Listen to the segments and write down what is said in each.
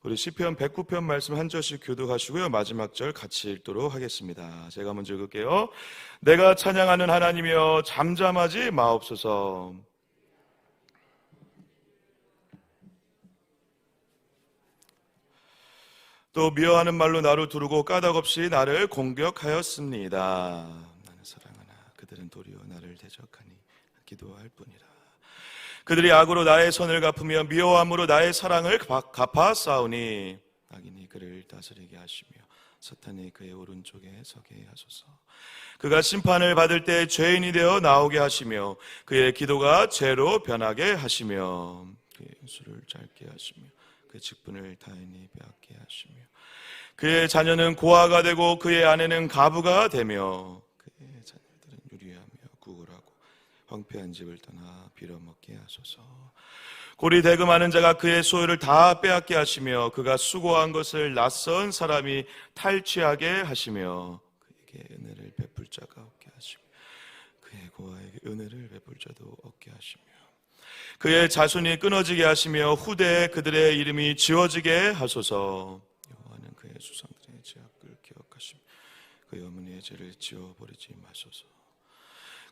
우리 시편 109편 말씀 한 절씩 교독하시고요. 마지막 절 같이 읽도록 하겠습니다. 제가 먼저 읽을게요. 내가 찬양하는 하나님이여 잠잠하지 마옵소서. 또 미워하는 말로 나를 두르고 까닭없이 나를 공격하였습니다. 나는 사랑하나 그들은 도리어 나를 대적하니 기도할 뿐이라. 그들이 악으로 나의 선을 갚으며 미워함으로 나의 사랑을 갚아 싸우니 악인이 그를 다스리게 하시며 사탄이 그의 오른쪽에 서게 하소서. 그가 심판을 받을 때 죄인이 되어 나오게 하시며 그의 기도가 죄로 변하게 하시며 그의 수를 짧게 하시며 그의 직분을 타인이 빼앗게 하시며 그의 자녀는 고아가 되고 그의 아내는 가부가 되며 그의 자녀들은 유리하며 구걸하고 황폐한 집을 떠나 빌어먹게 하소서. 고리 대금하는 자가 그의 소유를 다 빼앗게 하시며 그가 수고한 것을 낯선 사람이 탈취하게 하시며 그에게 은혜를 베풀 자가 없게 하시며 그의 고아에게 은혜를 베풀 자도 없게 하시며 그의 자손이 끊어지게 하시며 후대에 그들의 이름이 지워지게 하소서. 여호와는 그의 수상들의 죄악을 기억하시며 그의 어머니의 죄를 지워버리지 마소서.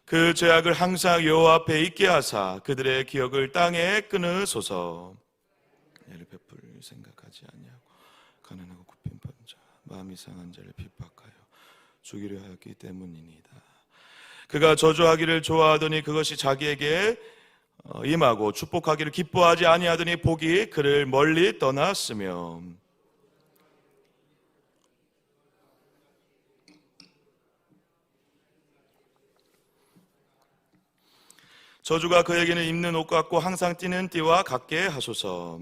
그 죄악을 항상 여호와 앞에 있게 하사 그들의 기억을 땅에 끊으소서. 애를 베풀 생각하지 아니하고 가난하고 굽힌 자 마음이 상한 자를 핍박하여 죽이려 하였기 때문이니이다. 그가 저주하기를 좋아하더니 그것이 자기에게 임하고 축복하기를 기뻐하지 아니하더니 복이 그를 멀리 떠났으며 저주가 그에게는 입는 옷 같고 항상 띠는 띠와 같게 하소서.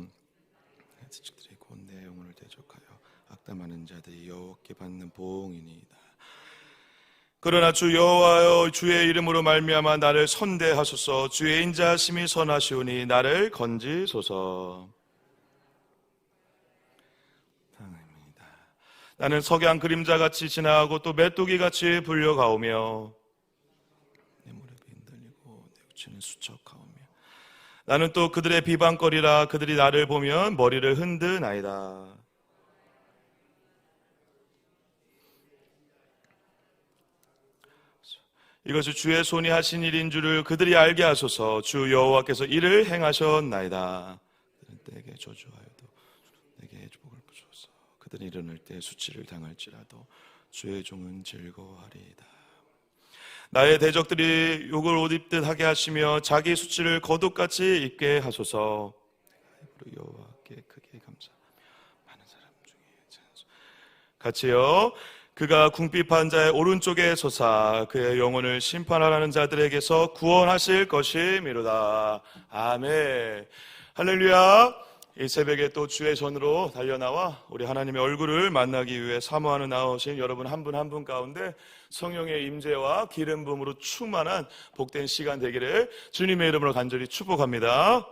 지식들이 곧 내 영혼을 대적하여 악담하는 자들이 여호와께 받는 보응이니이다. 그러나 주 여호와여 주의 이름으로 말미암아 나를 선대하소서. 주의 인자하심이 선하시오니 나를 건지소서. 당합니다. 나는 석양 그림자같이 지나가고 또 메뚜기같이 불려가오며 내 무릎이 흔들리고 내 우체는 수척하오며 나는 또 그들의 비방거리라. 그들이 나를 보면 머리를 흔드나이다. 이것이 주의 손이 하신 일인 줄을 그들이 알게 하소서. 주 여호와께서 이를 행하셨나이다. 그들은 내게 저주하여도 내게 복을 주소서. 그들이 일어날 때 수치를 당할지라도 주의 종은 즐거워하리이다. 나의 대적들이 욕을 옷 입듯 하게 하시며 자기 수치를 거둑같이 입게 하소서. 내가 입으로 여호와께 크게 감사하며 많은 사람 중에 찬송. 같이요. 그가 궁핍한 자의 오른쪽에 서사 그의 영혼을 심판하라는 자들에게서 구원하실 것이미로다. 아멘. 할렐루야. 이 새벽에 또 주의 전으로 달려나와 우리 하나님의 얼굴을 만나기 위해 사모하는 나오신 여러분 한 분 한 분 가운데 성령의 임재와 기름 부음으로 충만한 복된 시간 되기를 주님의 이름으로 간절히 축복합니다.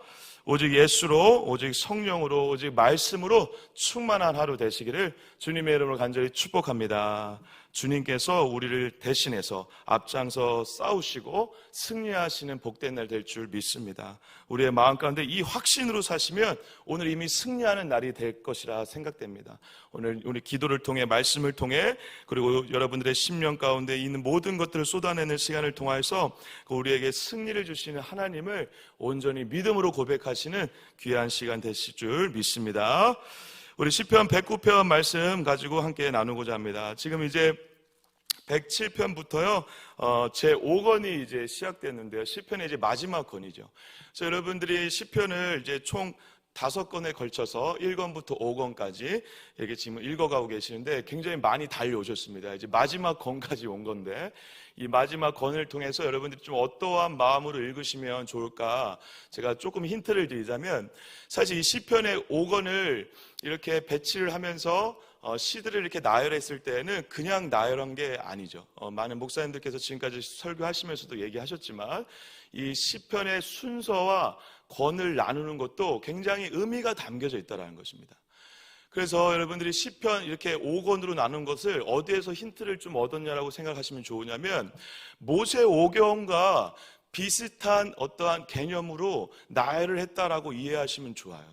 오직 예수로, 오직 성령으로, 오직 말씀으로 충만한 하루 되시기를 주님의 이름으로 간절히 축복합니다. 주님께서 우리를 대신해서 앞장서 싸우시고 승리하시는 복된 날 될 줄 믿습니다. 우리의 마음 가운데 이 확신으로 사시면 오늘 이미 승리하는 날이 될 것이라 생각됩니다. 오늘 우리 기도를 통해 말씀을 통해 그리고 여러분들의 심령 가운데 있는 모든 것들을 쏟아내는 시간을 통해서 우리에게 승리를 주시는 하나님을 온전히 믿음으로 고백하시는 귀한 시간 되실 줄 믿습니다. 우리 시편 109편 말씀 가지고 함께 나누고자 합니다. 지금 이제 107편부터요, 제5권이 이제 시작됐는데요. 시편의 이제 마지막 권이죠. 그래서 여러분들이 시편을 이제 총 5권에 걸쳐서 1권부터 5권까지 이렇게 지금 읽어가고 계시는데 굉장히 많이 달려오셨습니다. 이제 마지막 권까지 온 건데 이 마지막 권을 통해서 여러분들이 좀 어떠한 마음으로 읽으시면 좋을까 제가 조금 힌트를 드리자면 사실 이 시편의 5권을 이렇게 배치를 하면서 시들을 이렇게 나열했을 때는 그냥 나열한 게 아니죠. 많은 목사님들께서 지금까지 설교하시면서도 얘기하셨지만 이 시편의 순서와 권을 나누는 것도 굉장히 의미가 담겨져 있다는 것입니다. 그래서 여러분들이 시편 이렇게 5권으로 나눈 것을 어디에서 힌트를 좀 얻었냐라고 생각하시면 좋으냐면 모세오경과 비슷한 어떠한 개념으로 나열을 했다라고 이해하시면 좋아요.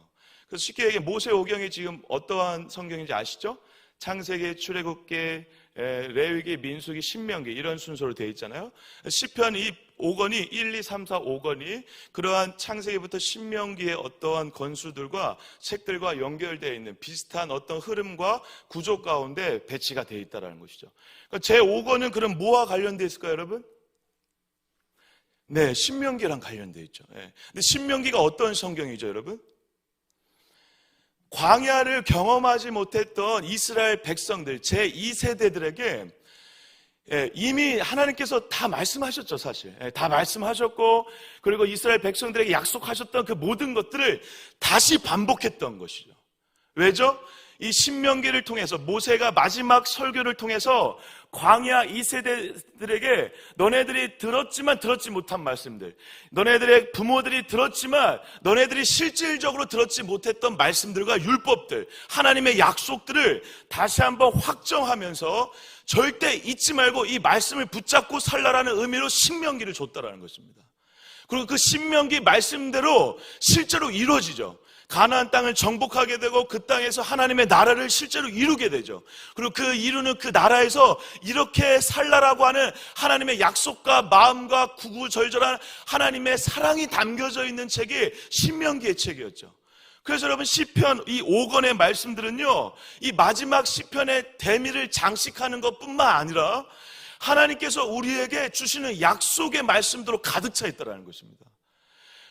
그래서 쉽게 얘기해 모세오경이 지금 어떠한 성경인지 아시죠? 창세기, 출애굽기, 레위기, 민수기, 신명기 이런 순서로 되어 있잖아요. 시편 이 5권이 1, 2, 3, 4, 5권이 그러한 창세기부터 신명기의 어떠한 건수들과 책들과 연결되어 있는 비슷한 어떤 흐름과 구조 가운데 배치가 되어 있다는 것이죠. 그러니까 제 5권은 그럼 뭐와 관련되어 있을까요, 여러분? 네, 신명기랑 관련되어 있죠. 네. 근데 신명기가 어떤 성경이죠, 여러분? 광야를 경험하지 못했던 이스라엘 백성들, 제2세대들에게 이미 하나님께서 다 말씀하셨죠, 사실. 다 말씀하셨고, 그리고 이스라엘 백성들에게 약속하셨던 그 모든 것들을 다시 반복했던 것이죠. 왜죠? 이 신명기를 통해서 모세가 마지막 설교를 통해서 광야 2세대들에게 너네들이 들었지만 들었지 못한 말씀들, 너네들의 부모들이 들었지만 너네들이 실질적으로 들었지 못했던 말씀들과 율법들, 하나님의 약속들을 다시 한번 확정하면서 절대 잊지 말고 이 말씀을 붙잡고 살라라는 의미로 신명기를 줬다라는 것입니다. 그리고 그 신명기 말씀대로 실제로 이루어지죠. 가나안 땅을 정복하게 되고 그 땅에서 하나님의 나라를 실제로 이루게 되죠. 그리고 그 이루는 그 나라에서 이렇게 살라라고 하는 하나님의 약속과 마음과 구구절절한 하나님의 사랑이 담겨져 있는 책이 신명기의 책이었죠. 그래서 여러분 시편 이 5권의 말씀들은요, 이 마지막 시편의 대미를 장식하는 것뿐만 아니라 하나님께서 우리에게 주시는 약속의 말씀대로 가득 차 있다는 것입니다.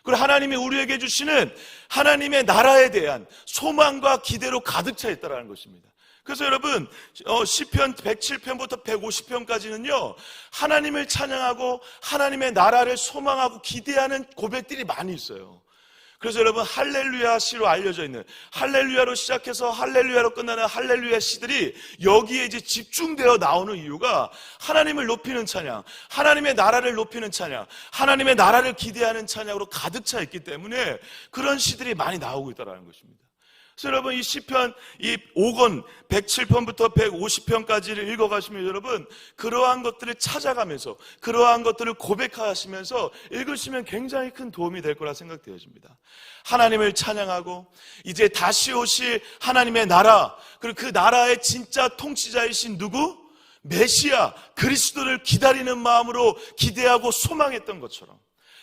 그리고 하나님이 우리에게 주시는 하나님의 나라에 대한 소망과 기대로 가득 차 있다는 것입니다. 그래서 여러분 시편 107편부터 150편까지는요 하나님을 찬양하고 하나님의 나라를 소망하고 기대하는 고백들이 많이 있어요. 그래서 여러분 할렐루야 시로 알려져 있는, 할렐루야로 시작해서 할렐루야로 끝나는 할렐루야 시들이 여기에 이제 집중되어 나오는 이유가 하나님을 높이는 찬양, 하나님의 나라를 높이는 찬양, 하나님의 나라를 기대하는 찬양으로 가득 차 있기 때문에 그런 시들이 많이 나오고 있다는 것입니다. 그래서 여러분 이 시편 이 5권 107편부터 150편까지를 읽어가시면 여러분 그러한 것들을 찾아가면서 그러한 것들을 고백하시면서 읽으시면 굉장히 큰 도움이 될 거라 생각되어집니다. 하나님을 찬양하고 이제 다시 오실 하나님의 나라, 그리고 그 나라의 진짜 통치자이신 누구? 메시아 그리스도를 기다리는 마음으로 기대하고 소망했던 것처럼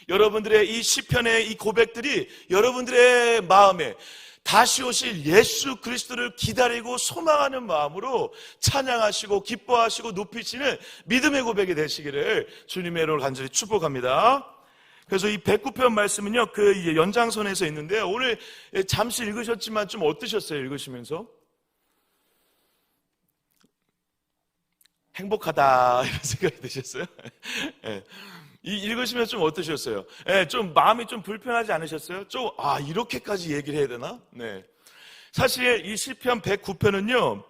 여러분들의 이 시편의 이 고백들이 여러분들의 마음에 다시 오실 예수 그리스도를 기다리고 소망하는 마음으로 찬양하시고 기뻐하시고 높이시는 믿음의 고백이 되시기를 주님의 이름으로 간절히 축복합니다. 그래서 이 109편 말씀은요 그 연장선에서 있는데요, 오늘 잠시 읽으셨지만 좀 어떠셨어요? 읽으시면서 행복하다 이런 생각이 드셨어요? 네. 읽으시면서 좀 어떠셨어요? 좀 마음이 좀 불편하지 않으셨어요? 좀 이렇게까지 얘기를 해야 되나? 네. 사실 이 시편 109편은요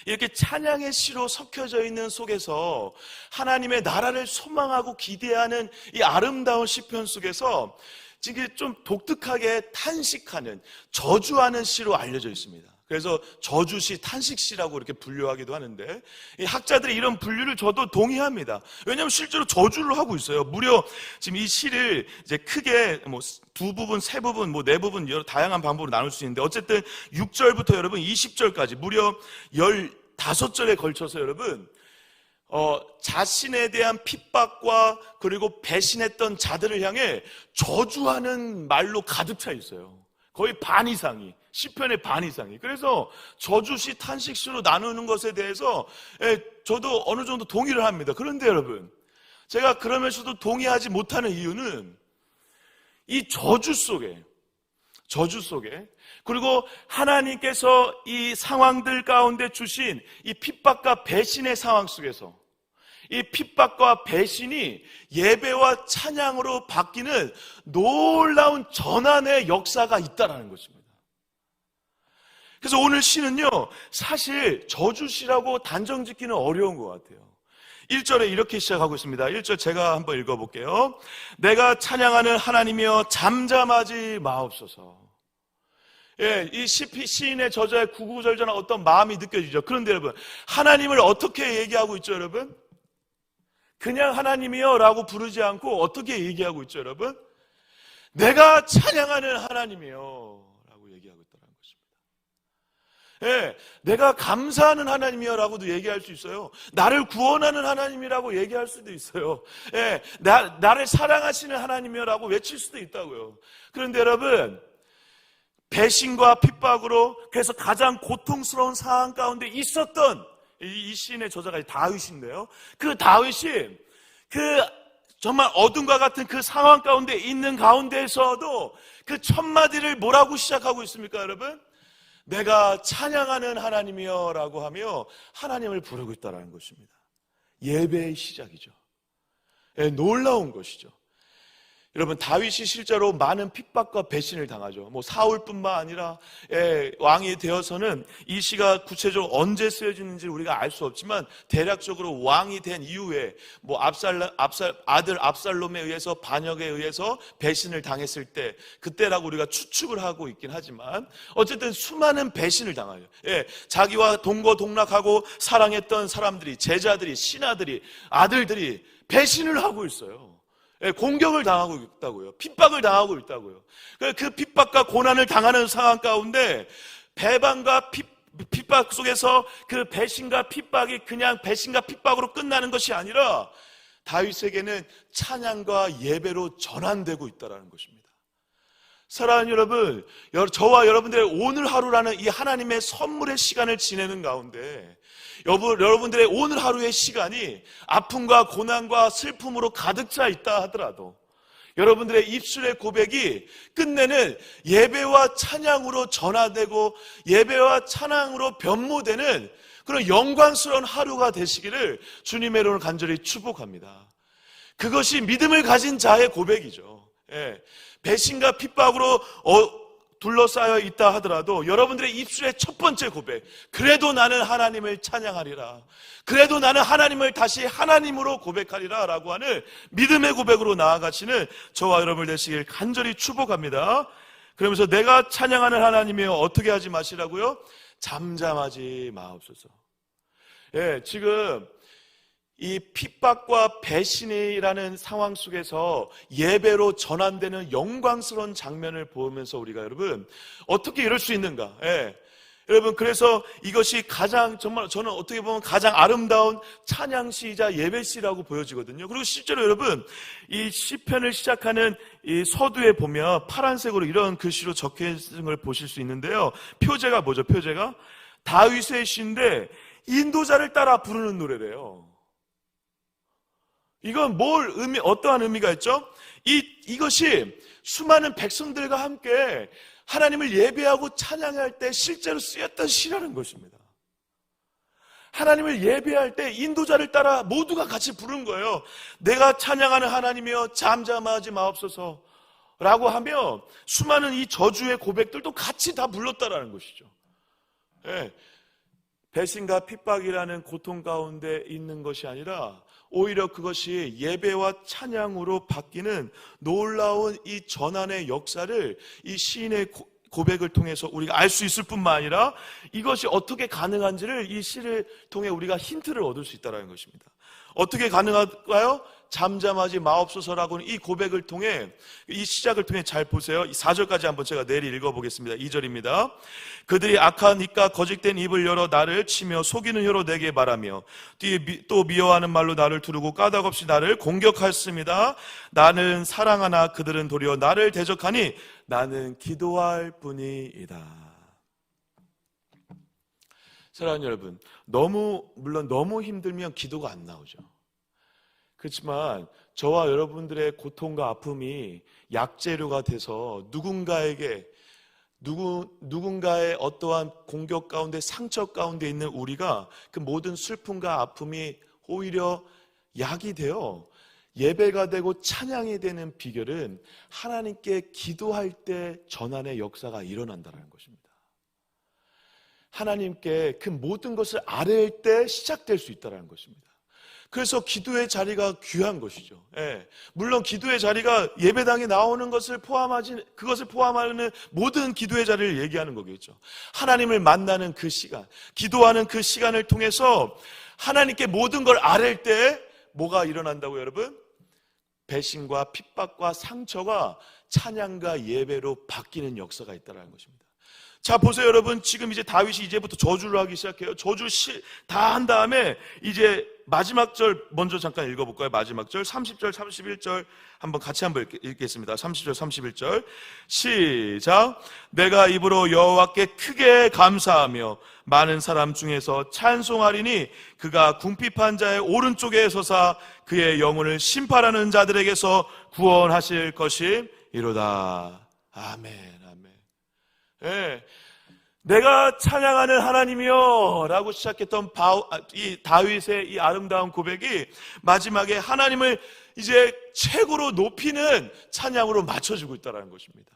이렇게 찬양의 시로 섞여져 있는 속에서 하나님의 나라를 소망하고 기대하는 이 아름다운 시편 속에서 지금 좀 독특하게 탄식하는, 저주하는 시로 알려져 있습니다. 그래서 저주시, 탄식시라고 이렇게 분류하기도 하는데 이 학자들이 이런 분류를 저도 동의합니다. 왜냐하면 실제로 저주를 하고 있어요. 무려 지금 이 시를 이제 크게 두 부분, 세 부분, 네 부분 여러 다양한 방법으로 나눌 수 있는데 어쨌든 6절부터 여러분 20절까지 무려 15절에 걸쳐서 여러분 자신에 대한 핍박과 그리고 배신했던 자들을 향해 저주하는 말로 가득 차 있어요. 거의 반 이상이, 시편의 반 이상이. 그래서 저주시, 탄식시로 나누는 것에 대해서 저도 어느 정도 동의를 합니다. 그런데 여러분, 제가 그러면서도 동의하지 못하는 이유는 이 저주 속에 그리고 하나님께서 이 상황들 가운데 주신 이 핍박과 배신의 상황 속에서 이 핍박과 배신이 예배와 찬양으로 바뀌는 놀라운 전환의 역사가 있다는 것입니다. 그래서 오늘 시는요 사실 저주시라고 단정 짓기는 어려운 것 같아요. 1절에 이렇게 시작하고 있습니다. 1절 제가 한번 읽어볼게요. 내가 찬양하는 하나님이여 잠잠하지 마옵소서. 이 시인의 저자의 구구절절한 어떤 마음이 느껴지죠. 그런데 여러분 하나님을 어떻게 얘기하고 있죠 여러분? 그냥 하나님이여 라고 부르지 않고 어떻게 얘기하고 있죠 여러분? 내가 찬양하는 하나님이여 라고 얘기하고 예, 내가 감사하는 하나님이여라고도 얘기할 수 있어요. 나를 구원하는 하나님이라고 얘기할 수도 있어요. 예, 나를 사랑하시는 하나님이여라고 외칠 수도 있다고요. 그런데 여러분, 배신과 핍박으로 그래서 가장 고통스러운 상황 가운데 있었던 이 시인의 저자가 다윗인데요. 그 다윗이 그 정말 어둠과 같은 그 상황 가운데 있는 가운데에서도 그 첫 마디를 뭐라고 시작하고 있습니까, 여러분? 내가 찬양하는 하나님이여 라고 하며 하나님을 부르고 있다는 것입니다. 예배의 시작이죠. 예, 놀라운 것이죠. 여러분, 다윗이 실제로 많은 핍박과 배신을 당하죠. 사울뿐만 아니라 왕이 되어서는 이 시가 구체적으로 언제 쓰여지는지 우리가 알 수 없지만 대략적으로 왕이 된 이후에 아들 압살롬에 의해서 반역에 의해서 배신을 당했을 때 그때라고 우리가 추측을 하고 있긴 하지만 어쨌든 수많은 배신을 당하죠. 자기와 동거동락하고 사랑했던 사람들이, 제자들이, 신하들이, 아들들이 배신을 하고 있어요. 공격을 당하고 있다고요. 핍박을 당하고 있다고요. 그 핍박과 고난을 당하는 상황 가운데 배반과 핍박 속에서 그 배신과 핍박이 그냥 배신과 핍박으로 끝나는 것이 아니라 다윗에게는 찬양과 예배로 전환되고 있다는 것입니다. 사랑하는 여러분, 저와 여러분들의 오늘 하루라는 이 하나님의 선물의 시간을 지내는 가운데 여러분들의 오늘 하루의 시간이 아픔과 고난과 슬픔으로 가득 차 있다 하더라도 여러분들의 입술의 고백이 끝내는 예배와 찬양으로 전화되고 예배와 찬양으로 변모되는 그런 영광스러운 하루가 되시기를 주님의 이름으로 간절히 축복합니다. 그것이 믿음을 가진 자의 고백이죠. 배신과 핍박으로 둘러싸여 있다 하더라도 여러분들의 입술의 첫 번째 고백, 그래도 나는 하나님을 찬양하리라, 그래도 나는 하나님을 다시 하나님으로 고백하리라 라고 하는 믿음의 고백으로 나아가시는 저와 여러분 되시길 간절히 축복합니다. 그러면서 내가 찬양하는 하나님이여 어떻게 하지 마시라고요? 잠잠하지 마옵소서. 지금 이 핍박과 배신이라는 상황 속에서 예배로 전환되는 영광스러운 장면을 보면서 우리가 여러분 어떻게 이럴 수 있는가? 여러분, 그래서 이것이 가장 정말 저는 어떻게 보면 가장 아름다운 찬양시이자 예배시라고 보여지거든요. 그리고 실제로 여러분 이 시편을 시작하는 이 서두에 보면 파란색으로 이런 글씨로 적혀 있는 걸 보실 수 있는데요. 표제가 뭐죠? 표제가 다윗의 시인데 인도자를 따라 부르는 노래래요. 이건 어떠한 의미가 있죠? 이것이 수많은 백성들과 함께 하나님을 예배하고 찬양할 때 실제로 쓰였던 시라는 것입니다. 하나님을 예배할 때 인도자를 따라 모두가 같이 부른 거예요. 내가 찬양하는 하나님이여 잠잠하지 마옵소서 라고 하며 수많은 이 저주의 고백들도 같이 다 불렀다라는 것이죠. 배신과 핍박이라는 고통 가운데 있는 것이 아니라 오히려 그것이 예배와 찬양으로 바뀌는 놀라운 이 전환의 역사를 이 시인의 고백을 통해서 우리가 알 수 있을 뿐만 아니라 이것이 어떻게 가능한지를 이 시를 통해 우리가 힌트를 얻을 수 있다는 것입니다. 어떻게 가능할까요? 잠잠하지 마옵소서라고는 이 고백을 통해, 이 시작을 통해 잘 보세요. 4절까지 한번 제가 내리 읽어보겠습니다. 2절입니다. 그들이 악한 입과 거짓된 입을 열어 나를 치며 속이는 혀로 내게 말하며 또 미워하는 말로 나를 두르고 까닭없이 나를 공격하였습니다. 나는 사랑하나 그들은 도리어 나를 대적하니 나는 기도할 뿐이다. 사랑하는 여러분, 물론 너무 힘들면 기도가 안 나오죠. 그렇지만 저와 여러분들의 고통과 아픔이 약재료가 돼서 누군가의 어떠한 공격 가운데, 상처 가운데 있는 우리가 그 모든 슬픔과 아픔이 오히려 약이 되어 예배가 되고 찬양이 되는 비결은 하나님께 기도할 때 전환의 역사가 일어난다는 것입니다. 하나님께 그 모든 것을 아뢰일 때 시작될 수 있다는 것입니다. 그래서 기도의 자리가 귀한 것이죠. 물론 기도의 자리가 예배당에 나오는 것을 그것을 포함하는 모든 기도의 자리를 얘기하는 거겠죠. 하나님을 만나는 그 시간, 기도하는 그 시간을 통해서 하나님께 모든 걸 아뢰일 때 뭐가 일어난다고요, 여러분? 배신과 핍박과 상처가 찬양과 예배로 바뀌는 역사가 있다는 것입니다. 자, 보세요, 여러분. 지금 이제 다윗이 이제부터 저주를 하기 시작해요. 저주 다 한 다음에 이제 마지막 절 먼저 잠깐 읽어볼까요? 마지막 절 30절 31절 한번 같이 한번 읽겠습니다. 30절 31절 시작. 내가 입으로 여호와께 크게 감사하며 많은 사람 중에서 찬송하리니 그가 궁핍한 자의 오른쪽에 서사 그의 영혼을 심판하는 자들에게서 구원하실 것이로다. 아멘. 예, 내가 찬양하는 하나님이여 라고 시작했던 이 다윗의 이 아름다운 고백이 마지막에 하나님을 이제 최고로 높이는 찬양으로 맞춰주고 있다는 것입니다.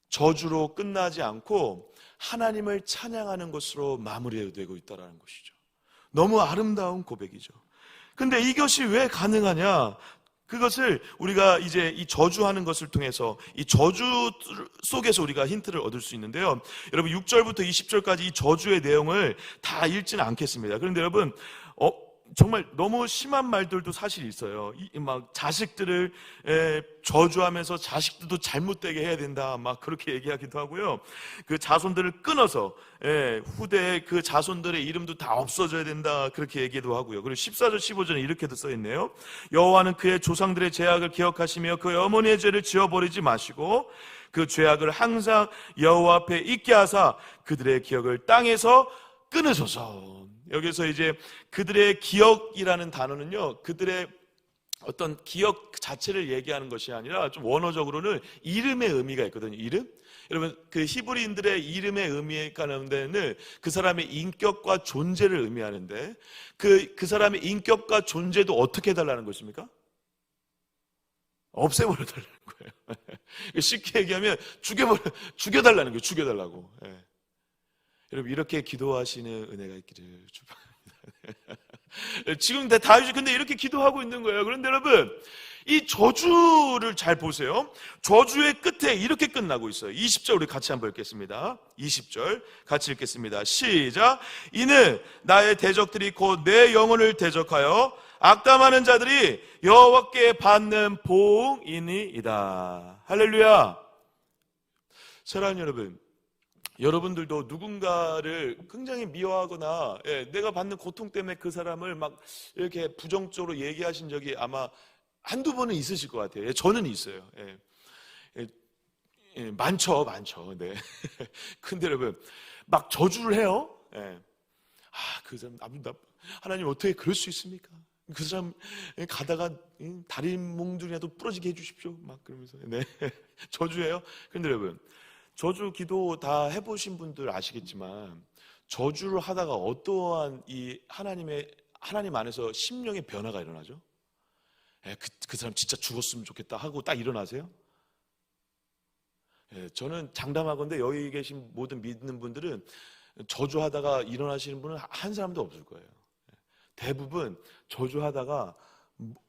저주로 끝나지 않고 하나님을 찬양하는 것으로 마무리되고 있다는 것이죠. 너무 아름다운 고백이죠. 근데 이것이 왜 가능하냐? 그것을 우리가 이제 이 저주하는 것을 통해서 이 저주 속에서 우리가 힌트를 얻을 수 있는데요. 여러분 6절부터 20절까지 이 저주의 내용을 다 읽지는 않겠습니다. 그런데 여러분 정말 너무 심한 말들도 사실 있어요. 막 자식들을 저주하면서 자식들도 잘못되게 해야 된다, 막 그렇게 얘기하기도 하고요. 그 자손들을 끊어서 후대에 그 자손들의 이름도 다 없어져야 된다, 그렇게 얘기도 하고요. 그리고 14절 15절에 이렇게도 써 있네요. 여호와는 그의 조상들의 죄악을 기억하시며 그의 어머니의 죄를 지워버리지 마시고 그 죄악을 항상 여호와 앞에 있게 하사 그들의 기억을 땅에서 끊으소서. 여기서 이제 그들의 기억이라는 단어는요, 그들의 어떤 기억 자체를 얘기하는 것이 아니라 좀 원어적으로는 이름의 의미가 있거든요. 이름? 여러분, 그 히브리인들의 이름의 의미 가운데는 그 사람의 인격과 존재를 의미하는데 그 사람의 인격과 존재도 어떻게 해달라는 것입니까? 없애버려 달라는 거예요. 쉽게 얘기하면 죽여달라는 거예요. 죽여달라고. 여러분, 이렇게 기도하시는 은혜가 있기를 축복합니다. 지금 다윗이 근데 이렇게 기도하고 있는 거예요. 그런데 여러분, 이 저주를 잘 보세요. 저주의 끝에 이렇게 끝나고 있어요. 20절 우리 같이 한번 읽겠습니다. 20절 같이 읽겠습니다. 시작. 이는 나의 대적들이 곧 내 영혼을 대적하여 악담하는 자들이 여호와께 받는 보응이니이다. 할렐루야. 사랑하는 여러분, 여러분들도 누군가를 굉장히 미워하거나 내가 받는 고통 때문에 그 사람을 막 이렇게 부정적으로 얘기하신 적이 아마 한두 번은 있으실 것 같아요. 저는 있어요. 많죠. 네. 근데 여러분, 막 저주를 해요. 그 사람 하나님 어떻게 그럴 수 있습니까? 그 사람 가다가 다리 몽둥이라도 부러지게 해주십시오. 막 그러면서 저주해요. 그런데 여러분, 저주 기도 다 해보신 분들 아시겠지만 저주를 하다가 어떠한 이 하나님 안에서 심령의 변화가 일어나죠? 그 사람 진짜 죽었으면 좋겠다 하고 딱 일어나세요? 저는 장담하건대 여기 계신 모든 믿는 분들은 저주하다가 일어나시는 분은 한 사람도 없을 거예요. 대부분 저주하다가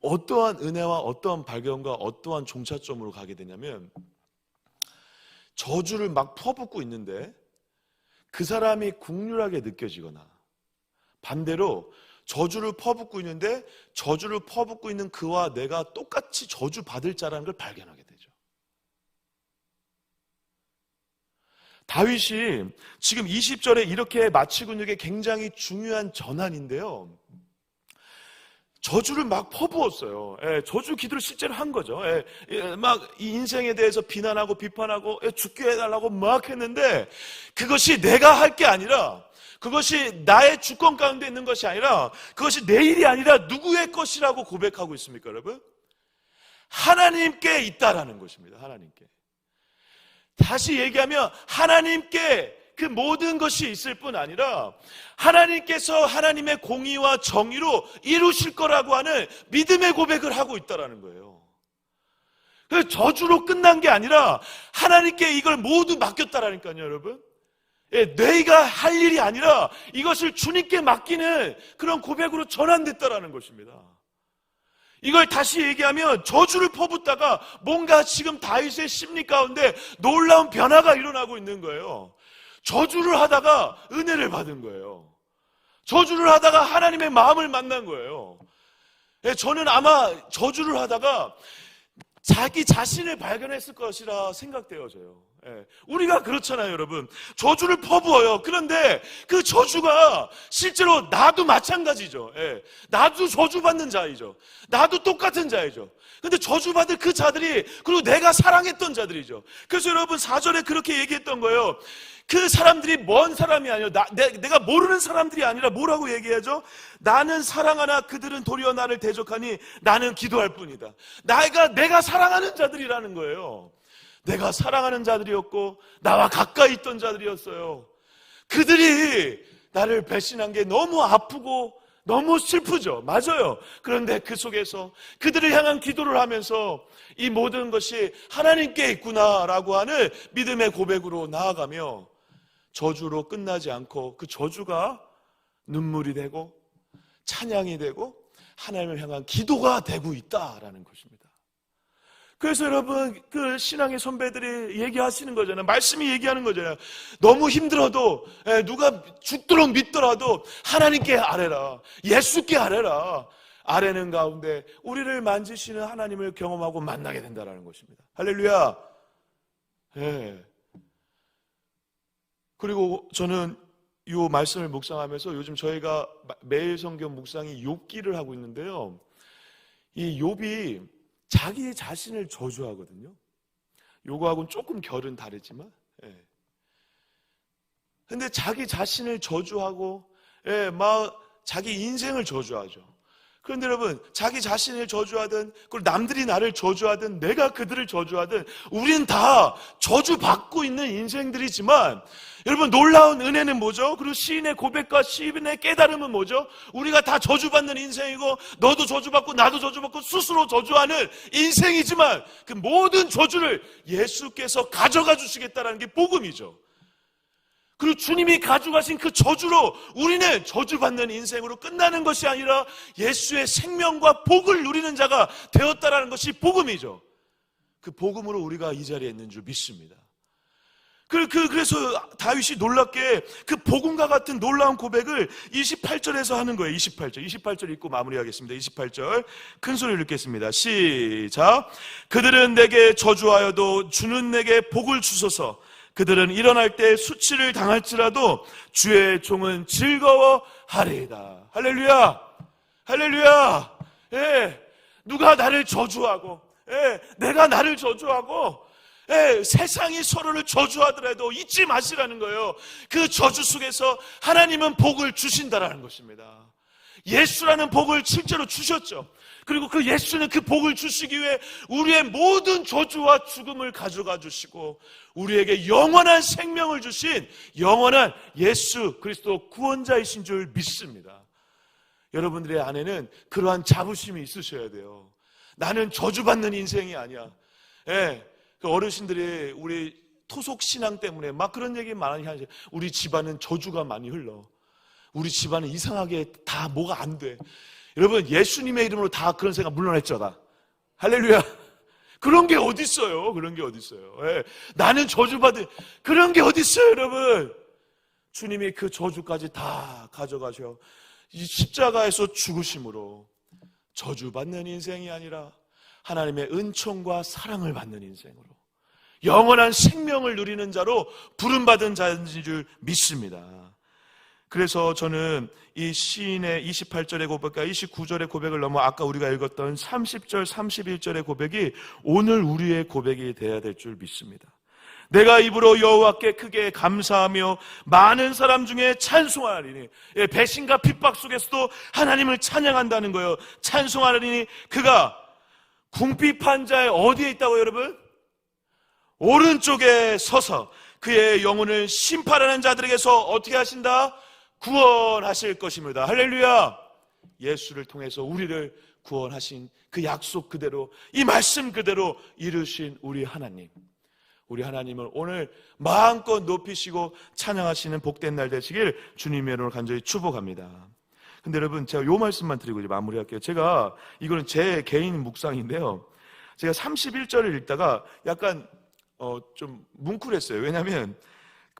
어떠한 은혜와 어떠한 발견과 어떠한 종착점으로 가게 되냐면 저주를 막 퍼붓고 있는데 그 사람이 국률하게 느껴지거나 반대로 저주를 퍼붓고 있는데 저주를 퍼붓고 있는 그와 내가 똑같이 저주 받을 자라는 걸 발견하게 되죠. 다윗이 지금 20절에 이렇게 마치고 있는 게 굉장히 중요한 전환인데요. 저주를 막 퍼부었어요. 저주 기도를 실제로 한 거죠. 막 이 인생에 대해서 비난하고 비판하고 죽게 해달라고 막 했는데 그것이 내가 할 게 아니라 그것이 나의 주권 가운데 있는 것이 아니라 그것이 내 일이 아니라 누구의 것이라고 고백하고 있습니까, 여러분? 하나님께 있다라는 것입니다. 하나님께. 다시 얘기하면 하나님께 그 모든 것이 있을 뿐 아니라 하나님께서 하나님의 공의와 정의로 이루실 거라고 하는 믿음의 고백을 하고 있다는 거예요. 그래서 저주로 끝난 게 아니라 하나님께 이걸 모두 맡겼다라니까요, 여러분. 내가 할 일이 아니라 이것을 주님께 맡기는 그런 고백으로 전환됐다라는 것입니다. 이걸 다시 얘기하면 저주를 퍼붓다가 뭔가 지금 다윗의 심리 가운데 놀라운 변화가 일어나고 있는 거예요. 저주를 하다가 은혜를 받은 거예요. 저주를 하다가 하나님의 마음을 만난 거예요. 저는 아마 저주를 하다가 자기 자신을 발견했을 것이라 생각되어져요. 우리가 그렇잖아요, 여러분. 저주를 퍼부어요. 그런데 그 저주가 실제로 나도 마찬가지죠. 나도 저주받는 자이죠. 나도 똑같은 자이죠. 근데 저주받을 그 자들이, 그리고 내가 사랑했던 자들이죠. 그래서 여러분 4절에 그렇게 얘기했던 거예요. 그 사람들이 먼 사람이 아니라 내가 모르는 사람들이 아니라 뭐라고 얘기하죠? 나는 사랑하나 그들은 도리어 나를 대적하니 나는 기도할 뿐이다. 내가 사랑하는 자들이라는 거예요. 내가 사랑하는 자들이었고 나와 가까이 있던 자들이었어요. 그들이 나를 배신한 게 너무 아프고 너무 슬프죠. 맞아요. 그런데 그 속에서 그들을 향한 기도를 하면서 이 모든 것이 하나님께 있구나라고 하는 믿음의 고백으로 나아가며 저주로 끝나지 않고 그 저주가 눈물이 되고 찬양이 되고 하나님을 향한 기도가 되고 있다라는 것입니다. 그래서 여러분, 그 신앙의 선배들이 얘기하시는 거잖아요. 말씀이 얘기하는 거잖아요. 너무 힘들어도, 누가 죽도록 믿더라도 하나님께 아뢰라, 예수께 아뢰라. 아뢰는 가운데 우리를 만지시는 하나님을 경험하고 만나게 된다는 것입니다. 할렐루야. 그리고 저는 이 말씀을 묵상하면서 요즘 저희가 매일 성경 묵상이 욥기를 하고 있는데요. 이 욥이 자기 자신을 저주하거든요. 요거하고는 조금 결은 다르지만, 근데 자기 자신을 저주하고, 자기 인생을 저주하죠. 그런데 여러분, 자기 자신을 저주하든, 그리고 남들이 나를 저주하든, 내가 그들을 저주하든, 우리는 다 저주받고 있는 인생들이지만, 여러분, 놀라운 은혜는 뭐죠? 그리고 시인의 고백과 시인의 깨달음은 뭐죠? 우리가 다 저주받는 인생이고, 너도 저주받고, 나도 저주받고, 스스로 저주하는 인생이지만, 그 모든 저주를 예수께서 가져가 주시겠다는 게 복음이죠. 그리고 주님이 가져가신 그 저주로 우리는 저주받는 인생으로 끝나는 것이 아니라 예수의 생명과 복을 누리는 자가 되었다라는 것이 복음이죠. 그 복음으로 우리가 이 자리에 있는 줄 믿습니다. 그래서 다윗이 놀랍게 그 복음과 같은 놀라운 고백을 28절에서 하는 거예요. 28절 읽고 마무리하겠습니다. 28절 큰 소리로 읽겠습니다. 시작. 그들은 내게 저주하여도 주는 내게 복을 주소서. 그들은 일어날 때 수치를 당할지라도 주의 종은 즐거워하리이다. 할렐루야. 할렐루야. 누가 나를 저주하고, 내가 나를 저주하고, 세상이 서로를 저주하더라도 잊지 마시라는 거예요. 그 저주 속에서 하나님은 복을 주신다라는 것입니다. 예수라는 복을 실제로 주셨죠. 그리고 그 예수는 그 복을 주시기 위해 우리의 모든 저주와 죽음을 가져가 주시고 우리에게 영원한 생명을 주신 영원한 예수 그리스도 구원자이신 줄 믿습니다. 여러분들의 안에는 그러한 자부심이 있으셔야 돼요. 나는 저주받는 인생이 아니야. 그 어르신들이 우리 토속 신앙 때문에 막 그런 얘기 많이 하죠. 우리 집안은 저주가 많이 흘러. 우리 집안은 이상하게 다 뭐가 안 돼. 여러분, 예수님의 이름으로 다 그런 생각 물러냈잖아. 할렐루야. 그런 게 어디 있어요? 그런 게 어디 있어요? 나는 저주받은 그런 게 어디 있어요, 여러분? 주님이 그 저주까지 다 가져가셔. 이 십자가에서 죽으심으로 저주받는 인생이 아니라 하나님의 은총과 사랑을 받는 인생으로 영원한 생명을 누리는 자로 부름받은 자인 줄 믿습니다. 그래서 저는 이 시인의 28절의 고백과 29절의 고백을 넘어 아까 우리가 읽었던 30절, 31절의 고백이 오늘 우리의 고백이 되어야 될 줄 믿습니다. 내가 입으로 여호와께 크게 감사하며 많은 사람 중에 찬송하리니, 배신과 핍박 속에서도 하나님을 찬양한다는 거예요. 찬송하리니 그가 궁핍한 자의 어디에 있다고 여러분? 오른쪽에 서서 그의 영혼을 심판하는 자들에게서 어떻게 하신다? 구원하실 것입니다. 할렐루야. 예수를 통해서 우리를 구원하신 그 약속 그대로, 이 말씀 그대로 이루신 우리 하나님, 우리 하나님을 오늘 마음껏 높이시고 찬양하시는 복된 날 되시길 주님의 이름으로 간절히 축복합니다. 근데 여러분, 제가 요 말씀만 드리고 이제 마무리할게요. 제가 이거는 제 개인 묵상인데요, 제가 31절을 읽다가 약간 좀 뭉클했어요. 왜냐하면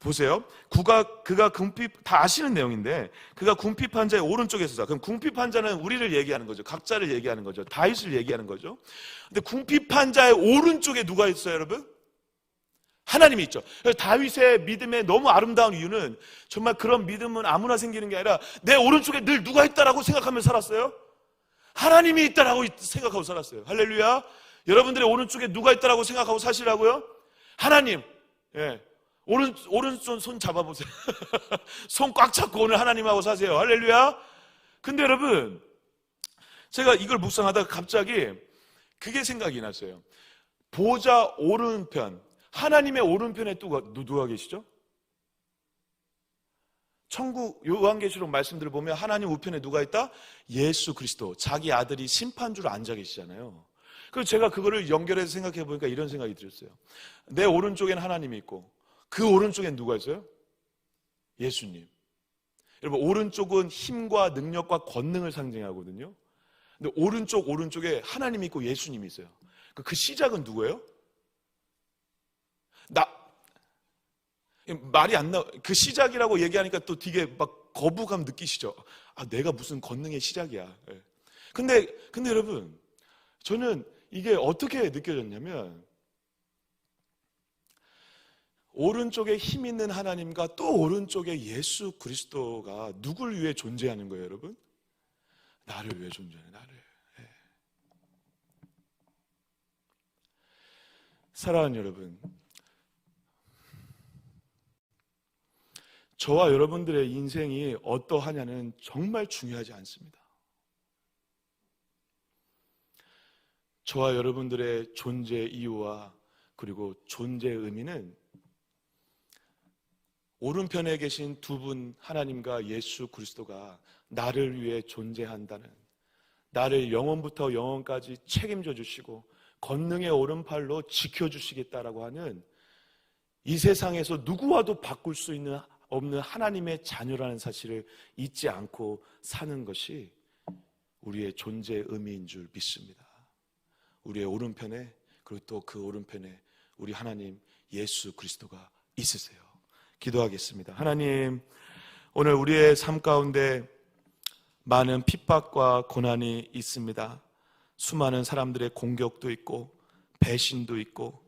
보세요. 그가 궁핍, 다 아시는 내용인데, 그가 궁핍한 자의 오른쪽에서, 그럼 궁핍한 자는 우리를 얘기하는 거죠. 각자를 얘기하는 거죠. 다윗을 얘기하는 거죠. 근데 궁핍한 자의 오른쪽에 누가 있어요, 여러분? 하나님이 있죠. 다윗의 믿음의 너무 아름다운 이유는 정말 그런 믿음은 아무나 생기는 게 아니라 내 오른쪽에 늘 누가 있다라고 생각하며 살았어요. 하나님이 있다라고 생각하고 살았어요. 할렐루야. 여러분들의 오른쪽에 누가 있다라고 생각하고 사시라고요? 하나님. 예. 오른손 손 잡아보세요. 손 꽉 잡고 오늘 하나님하고 사세요. 할렐루야. 근데 여러분, 제가 이걸 묵상하다가 갑자기 그게 생각이 났어요. 보좌 오른편, 하나님의 오른편에 누가 계시죠? 천국 요한계시록 말씀들을 보면 하나님 우편에 누가 있다? 예수 그리스도, 자기 아들이 심판주로 앉아 계시잖아요. 그래서 제가 그거를 연결해서 생각해 보니까 이런 생각이 들었어요. 내 오른쪽엔 하나님이 있고 그 오른쪽엔 누가 있어요? 예수님. 여러분, 오른쪽은 힘과 능력과 권능을 상징하거든요. 근데 오른쪽에 하나님이 있고 예수님이 있어요. 그 시작은 누구예요? 말이 안 그 시작이라고 얘기하니까 또 되게 막 거부감 느끼시죠? 내가 무슨 권능의 시작이야. 근데 여러분, 저는 이게 어떻게 느껴졌냐면, 오른쪽에 힘 있는 하나님과 또 오른쪽에 예수 그리스도가 누굴 위해 존재하는 거예요, 여러분? 나를 위해 존재하는, 나를. 사랑하는 여러분, 저와 여러분들의 인생이 어떠하냐는 정말 중요하지 않습니다. 저와 여러분들의 존재 이유와 그리고 존재의 의미는 오른편에 계신 두 분 하나님과 예수 그리스도가 나를 위해 존재한다는, 나를 영원부터 영원까지 책임져 주시고 권능의 오른팔로 지켜주시겠다라고 하는, 이 세상에서 누구와도 바꿀 수 없는 하나님의 자녀라는 사실을 잊지 않고 사는 것이 우리의 존재의 의미인 줄 믿습니다. 우리의 오른편에, 그리고 또 그 오른편에 우리 하나님 예수 그리스도가 있으세요. 기도하겠습니다. 하나님, 오늘 우리의 삶 가운데 많은 핍박과 고난이 있습니다. 수많은 사람들의 공격도 있고 배신도 있고,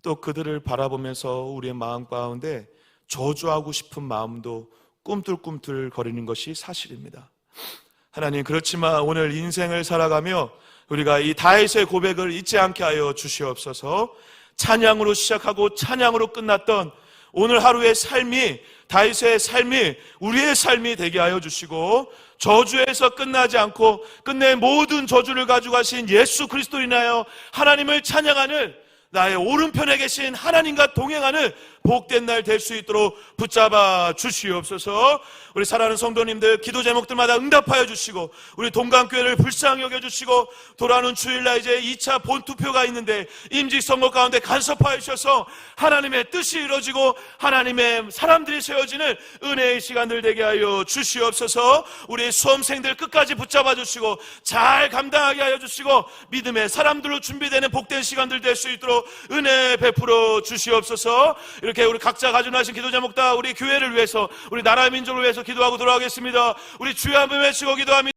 또 그들을 바라보면서 우리의 마음 가운데 저주하고 싶은 마음도 꿈틀꿈틀 거리는 것이 사실입니다. 하나님, 그렇지만 오늘 인생을 살아가며 우리가 이 다윗의 고백을 잊지 않게 하여 주시옵소서. 찬양으로 시작하고 찬양으로 끝났던 오늘 하루의 삶이, 다윗의 삶이 우리의 삶이 되게 하여 주시고, 저주에서 끝나지 않고 끝내 모든 저주를 가지고 가신 예수 그리스도로 인하여 하나님을 찬양하는, 나의 오른편에 계신 하나님과 동행하는 복된 날 될 수 있도록 붙잡아 주시옵소서. 우리 사랑하는 성도님들 기도 제목들마다 응답하여 주시고, 우리 동강교회를 불쌍히 여겨주시고, 돌아오는 주일날 이제 2차 본투표가 있는데 임직선거 가운데 간섭하여 주셔서 하나님의 뜻이 이루어지고 하나님의 사람들이 세워지는 은혜의 시간들 되게 하여 주시옵소서. 우리 수험생들 끝까지 붙잡아 주시고 잘 감당하게 하여 주시고, 믿음의 사람들로 준비되는 복된 시간들 될 수 있도록 은혜 베풀어 주시옵소서. 이렇게 우리 각자 가지고 나신 기도 제목 다 우리 교회를 위해서, 우리 나라 민족을 위해서 기도하고 돌아가겠습니다. 우리 주여 한번 외치고 기도합니다.